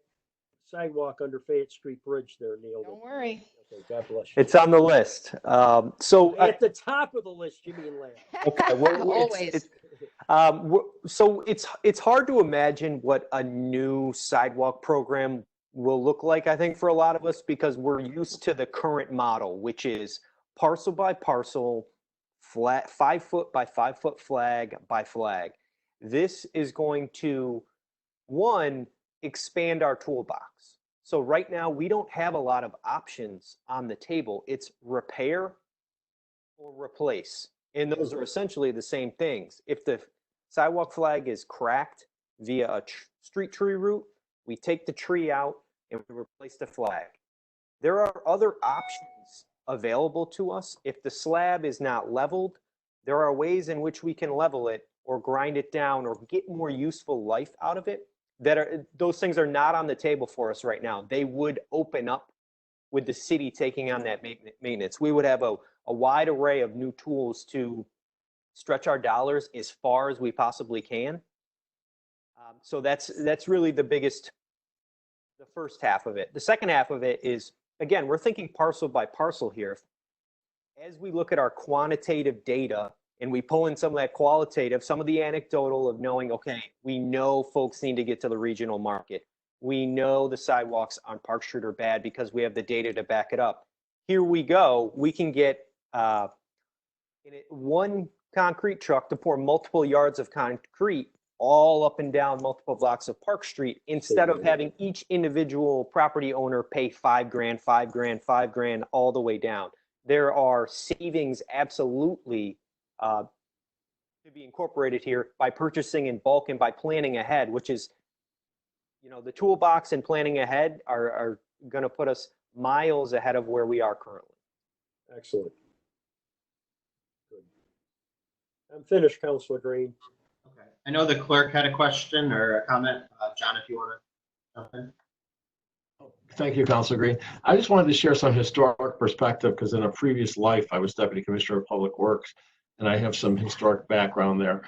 sidewalk under Fayette Street Bridge there, Neil. Don't worry. Okay, God bless you. It's on the list. So at the top of the list, Jimmy and Larry. Okay, well, always. So it's hard to imagine what a new sidewalk program will look like, I think, for a lot of us, because we're used to the current model, which is parcel by parcel, flat 5 foot by 5 foot flag by flag. This is going to, one, expand our toolbox. So right now, we don't have a lot of options on the table. It's repair or replace. And those are essentially the same things. If the sidewalk flag is cracked via a street tree route, we take the tree out and we replace the flag. There are other options available to us. If the slab is not leveled, there are ways in which we can level it or grind it down or get more useful life out of it. Those things are not on the table for us right now. They would open up with the city taking on that maintenance. We would have a wide array of new tools to stretch our dollars as far as we possibly can. So that's really the first half of it. The second half of it is, again, we're thinking parcel by parcel here. As we look at our quantitative data and we pull in some of that qualitative, some of the anecdotal of knowing, okay, we know folks need to get to the regional market. We know the sidewalks on Park Street are bad because we have the data to back it up. Here we go. We can get one concrete truck to pour multiple yards of concrete all up and down multiple blocks of Park Street, instead of having each individual property owner pay $5,000, $5,000, $5,000 all the way down. There are savings absolutely to be incorporated here by purchasing in bulk and by planning ahead, which is, the toolbox and planning ahead are going to put us miles ahead of where we are currently. Excellent. Good. I'm finished, Councilor Green. Okay. I know the clerk had a question or a comment. John, if you want to jump in. Thank you, Councilor Green. I just wanted to share some historic perspective, because in a previous life, I was Deputy Commissioner of Public Works, and I have some historic background there.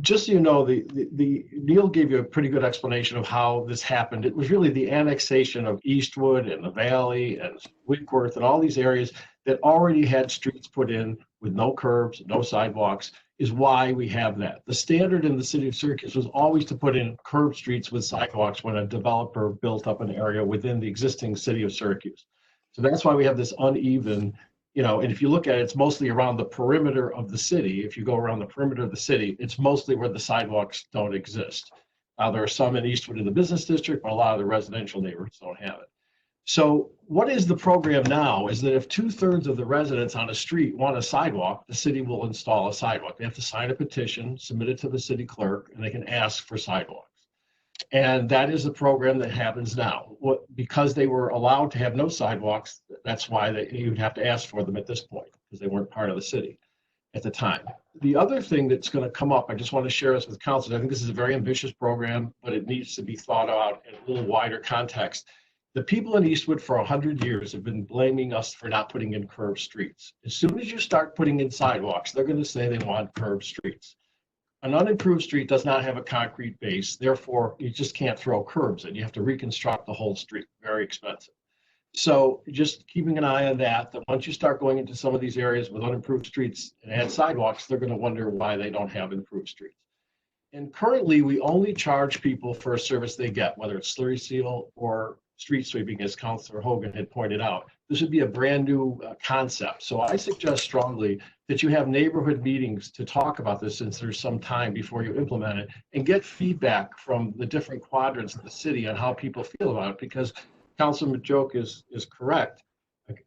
Just so you know, Neil gave you a pretty good explanation of how this happened. It was really the annexation of Eastwood and the Valley and Whitworth and all these areas that already had streets put in with no curbs, no sidewalks, is why we have that. The standard in the city of Syracuse was always to put in curb streets with sidewalks when a developer built up an area within the existing city of Syracuse. So that's why we have this uneven, and if you look at it, it's mostly around the perimeter of the city. If you go around the perimeter of the city, it's mostly where the sidewalks don't exist. There are some in Eastwood in the business district, but a lot of the residential neighborhoods don't have it. So what is the program now is that if 2/3 of the residents on a street want a sidewalk, the city will install a sidewalk. They have to sign a petition, submit it to the city clerk, and they can ask for sidewalks. And that is a program that happens now. Because they were allowed to have no sidewalks, that's why you would have to ask for them at this point, because they weren't part of the city at the time. The other thing that's going to come up, I just want to share this with council. I think this is a very ambitious program, but it needs to be thought out in a little wider context. The people in Eastwood for 100 years have been blaming us for not putting in curved streets. As soon as you start putting in sidewalks, they're going to say they want curved streets. An unimproved street does not have a concrete base. Therefore, you just can't throw curbs in. You have to reconstruct the whole street. Very expensive. So just keeping an eye on that once you start going into some of these areas with unimproved streets and add sidewalks, they're going to wonder why they don't have improved streets. And currently, we only charge people for a service they get, whether it's slurry seal or street sweeping, as Councilor Hogan had pointed out. This would be a brand new concept. So I suggest strongly that you have neighborhood meetings to talk about this, since there's some time before you implement it, and get feedback from the different quadrants of the city on how people feel about it, because Councilman Majoke is correct.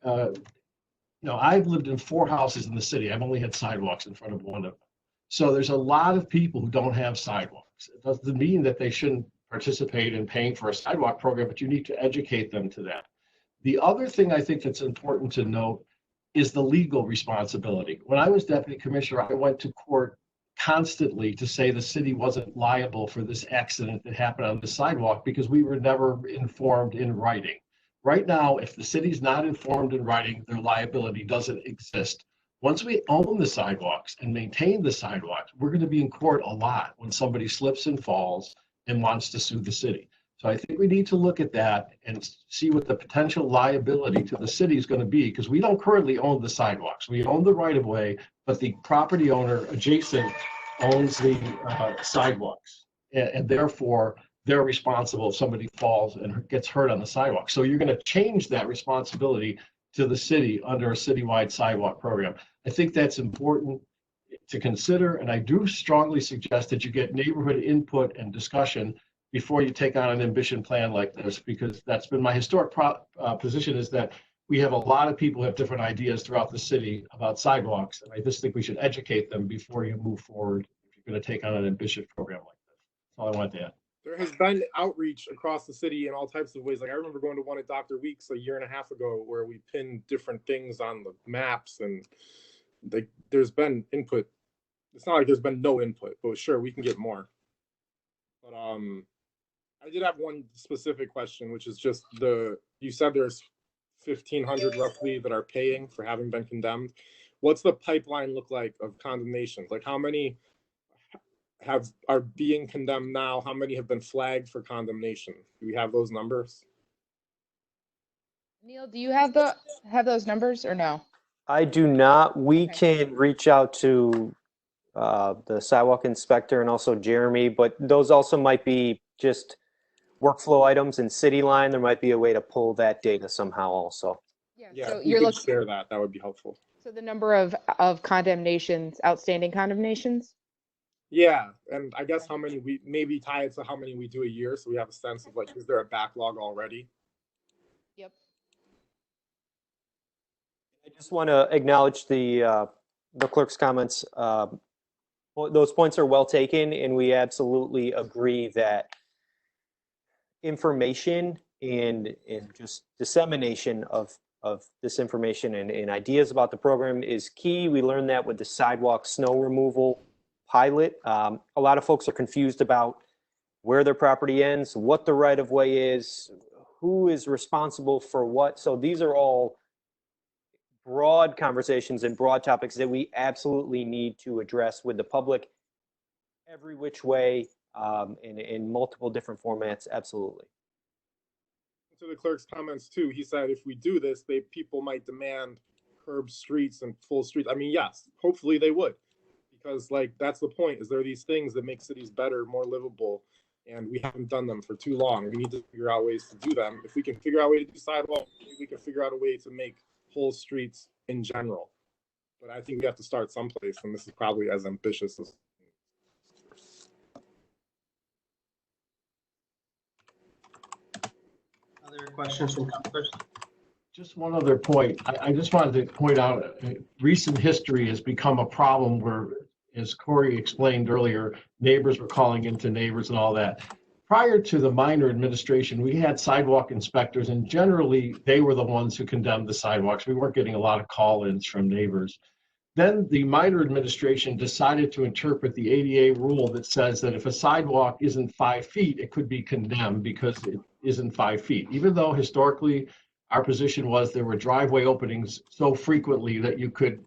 I've lived in 4 houses in the city. I've only had sidewalks in front of one of them. So there's a lot of people who don't have sidewalks. It doesn't mean that they shouldn't participate in paying for a sidewalk program, but you need to educate them to that. The other thing I think that's important to note is the legal responsibility. When I was deputy commissioner, I went to court constantly to say the city wasn't liable for this accident that happened on the sidewalk because we were never informed in writing. Right now, if the city's not informed in writing, their liability doesn't exist. Once we own the sidewalks and maintain the sidewalks, we're going to be in court a lot when somebody slips and falls and wants to sue the city. So I think we need to look at that and see what the potential liability to the city is going to be, because we don't currently own the sidewalks. We own the right of way, but the property owner adjacent owns the sidewalks. And therefore, they're responsible if somebody falls and gets hurt on the sidewalk. So you're going to change that responsibility to the city under a citywide sidewalk program. I think that's important to consider, and I do strongly suggest that you get neighborhood input and discussion before you take on an ambition plan like this, because that's been my historic position, is that we have a lot of people who have different ideas throughout the city about sidewalks, and I just think we should educate them before you move forward if you're going to take on an ambitious program like this. That's all I want to add. There has been outreach across the city in all types of ways. Like I remember going to one at Dr. Weeks a year and a half ago where we pinned different things on the maps, and there's been input. It's not like there's been no input, but sure, we can get more. But I did have one specific question, which is just you said there's 1,500 roughly that are paying for having been condemned. What's the pipeline look like of condemnations? Like how many are being condemned now? How many have been flagged for condemnation? Do we have those numbers? Neil, do you have those numbers or no? I do not. We Okay. can reach out to the sidewalk inspector and also Jeremy, but those also might be just workflow items in city line. There might be a way to pull that data somehow also. Yeah, So if you you're could looking. share that would be helpful. So the number of condemnations, outstanding condemnations. Yeah, and I guess how many we maybe tie it to how many we do a year, so we have a sense of like, is there a backlog already? Yep. I just want to acknowledge the clerk's comments. Those points are well taken, and we absolutely agree that information and just dissemination of this information and ideas about the program is key. We learned that with the sidewalk snow removal pilot. A lot of folks are confused about where their property ends, what the right of way is, who is responsible for what. So these are all broad conversations and broad topics that we absolutely need to address with the public every which way, in multiple different formats. Absolutely. To the clerk's comments too, he said if we do this, people might demand curb streets and full streets. I mean, yes, hopefully they would, because like that's the point. Is there these things that make cities better, more livable, and we haven't done them for too long. We need to figure out ways to do them. If we can figure out a way to do sidewalks, we can figure out a way to make whole streets in general. But I think we have to start someplace, and this is probably as ambitious as. Other Questions from councilors? Just one other point. I just wanted to point out, recent history has become a problem where, as Corey explained earlier, neighbors were calling into neighbors and all that. Prior to the minor administration, we had sidewalk inspectors, and generally they were the ones who condemned the sidewalks. We weren't getting a lot of call-ins from neighbors. Then the minor administration decided to interpret the ADA rule that says that if a sidewalk isn't 5 feet, it could be condemned because it isn't 5 feet, even though historically our position was there were driveway openings so frequently that you could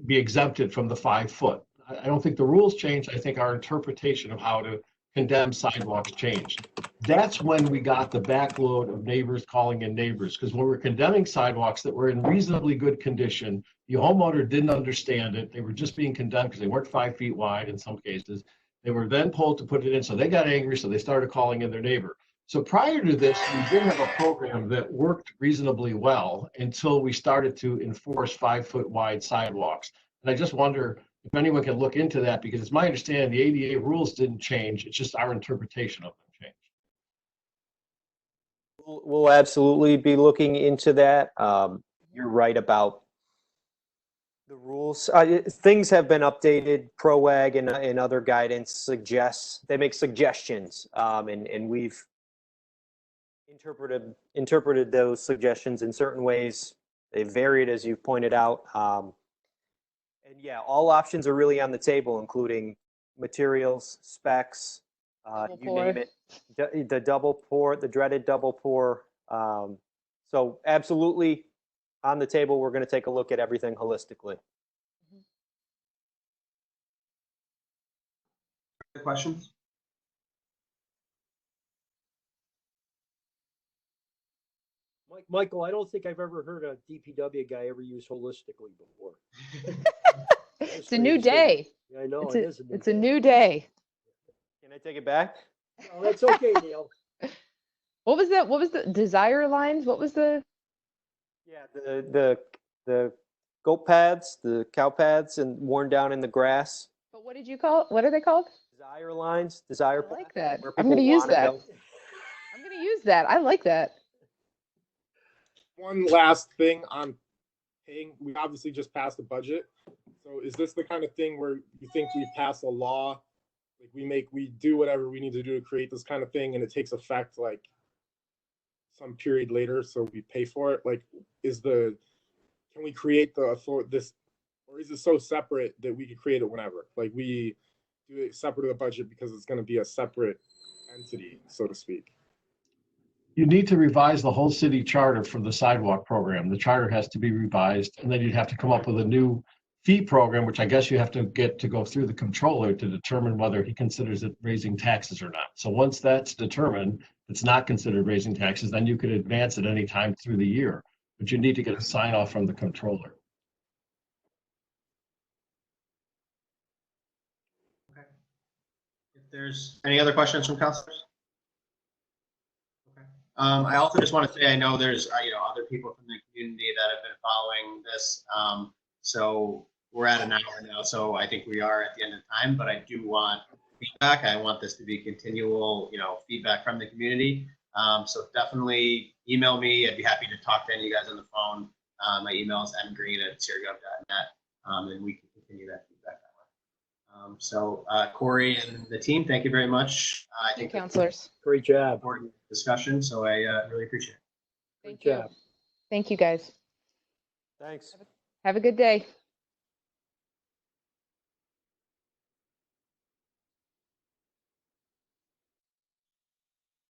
be exempted from the 5 foot. I don't think the rules changed. I think our interpretation of how to condemn sidewalks changed. That's when we got the backload of neighbors calling in neighbors, because when we're condemning sidewalks that were in reasonably good condition, the homeowner didn't understand it. They were just being condemned because they weren't 5 feet wide in some cases. They were then told to put it in, so they got angry, so they started calling in their neighbor. So prior to this, we did have a program that worked reasonably well until we started to enforce 5 foot wide sidewalks. And I just wonder if anyone can look into that, because it's my understanding the ADA rules didn't change. It's just our interpretation of them changed. We'll absolutely be looking into that. You're right about the rules. Things have been updated. ProAg and other guidance suggests, they make suggestions, and we've interpreted those suggestions in certain ways. They varied, as you've pointed out. And yeah, all options are really on the table, including materials, specs, you name it. The double pour, the dreaded double pour. So absolutely on the table. We're going to take a look at everything holistically. Other questions? Michael, I don't think I've ever heard a DPW guy ever use holistically before. It's a new day. Yeah, I know. It's a new day. Can I take it back? Oh, that's okay, Neil. What was that? What was the desire lines? What was the? Yeah, the goat pads, the cow pads, and worn down in the grass. But what did you call it? What are they called? Desire lines, desire. I like that. where I'm people going to use wanna that. go. I'm going to use that. I like that. One last thing on paying, we obviously just passed a budget. So is this the kind of thing where you think we pass a law, like we do whatever we need to do to create this kind of thing, and it takes effect like some period later, so we pay for it? Like, can we create this, or is it so separate that we could create it whenever? Like, we do it separate of the budget because it's going to be a separate entity, so to speak. You need to revise the whole city charter for the sidewalk program. The charter has to be revised, and then you'd have to come up with a new fee program, which I guess you have to get to go through the controller to determine whether he considers it raising taxes or not. So once that's determined, it's not considered raising taxes, then you could advance it any time through the year. But you need to get a sign off from the controller. Okay. If there's any other questions from councilors? Okay. I also just want to say, I know there's other people from the community that have been following this. So we're at an hour now, so I think we are at the end of time, but I do want feedback. I want this to be continual, feedback from the community. So definitely email me. I'd be happy to talk to any of you guys on the phone. My email is mgreen@syragov.net, and we can continue that feedback that way. So Corey and the team, thank you very much. I think Counselors. Great job. important discussion, so I really appreciate it. Thank Great you. job. Thank you, guys. Thanks. Have a good day.